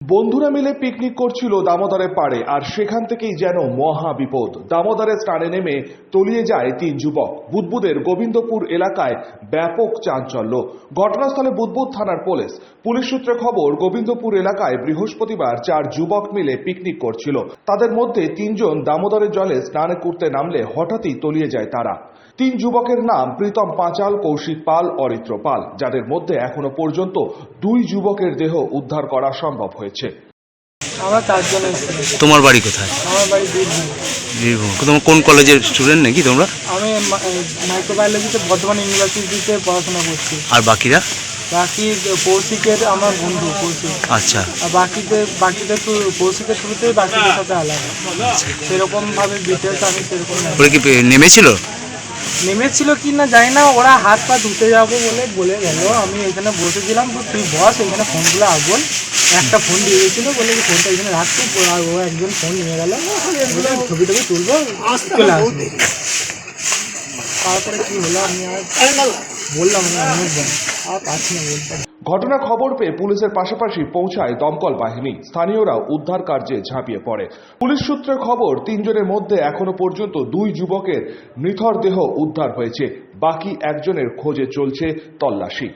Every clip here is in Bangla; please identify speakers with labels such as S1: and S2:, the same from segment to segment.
S1: বন্ধুরা মিলে পিকনিক করছিল দামোদরের পাড়ে, আর সেখান থেকেই যেন মহা বিপদ। দামোদরে স্নানে নেমে তলিয়ে যায় 3 যুবক। বুদবুদের গোবিন্দপুর এলাকায় ব্যাপক চাঞ্চল্য। ঘটনাস্থলে বুদবুদ থানার পুলিশ সূত্রে খবর, গোবিন্দপুর এলাকায় বৃহস্পতিবার 4 যুবক মিলে পিকনিক করছিল। তাদের মধ্যে 3 জন দামোদরের জলে স্নান করতে নামলে হঠাৎই তলিয়ে যায় তারা। 3 যুবকের নাম প্রীতম পাঁচাল, কৌশিক পাল, অরিত্র পাল, যাদের মধ্যে এখনো পর্যন্ত 2 যুবকের দেহ উদ্ধার করা সম্ভব হয়েছে।
S2: আমরা 4 জন এসেছি।
S3: তোমার বাড়ি কোথায়?
S2: আমার বাড়ি বীরভূম।
S3: বীরভূম। তোমার কোন কলেজের স্টুডেন্ট নাকি তোমরা?
S2: আমি মাইক্রোবায়োলজিতে বর্ধমান ইউনিভার্সিটিতে পড়াশোনা করছি।
S3: আর বাকিরা?
S2: বাকি কৌশিকের আমার বন্ধু কৌশিক।
S3: আচ্ছা।
S2: আর বাকিদের কৌশিকের শুরুতেই বাকিদের সাথে আলাদা। সেরকম ভাবে ডিটেলস আমি সেরকম
S3: ওরা কি
S2: নেমেছিল কি না জানি না। ওরা হাত পা ধুতে যাবো বলে গেল। আমি এখানে বসেছিলাম, তুই বস, এখানে ফোনগুলো আগুন। একটা ফোন দিয়ে গেছিল, বলে যে ফোনটা এখানে রাখছি। আর ও একজন ফোন নিয়ে গেল, ছবি টবি তুলবো, চলে আসবে। তারপরে কি হলো আমি আর বললাম না, অনেকজন আর পাচ্ছি না বলতে।
S1: ঘটনা খবর পেয়ে পুলিশের পাশাপাশি পৌঁছায় দমকল বাহিনী। স্থানীয়রাও উদ্ধার কার্যে ঝাঁপিয়ে পড়ে। পুলিশ সূত্রে খবর, 3 জনের মধ্যে এখনো পর্যন্ত 2 যুবকের মৃতর দেহ উদ্ধার হয়েছে। বাকি একজনের খোঁজে চলছে তল্লাশি।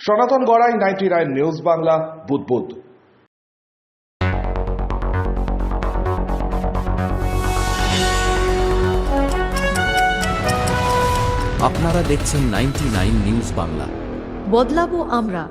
S1: সনাতন গড়াই, 99 নিউজ বাংলা, বুদবুদ।
S4: আপনারা দেখছেন 99 নিউজ বাংলা।
S5: বদলাবো আমরা।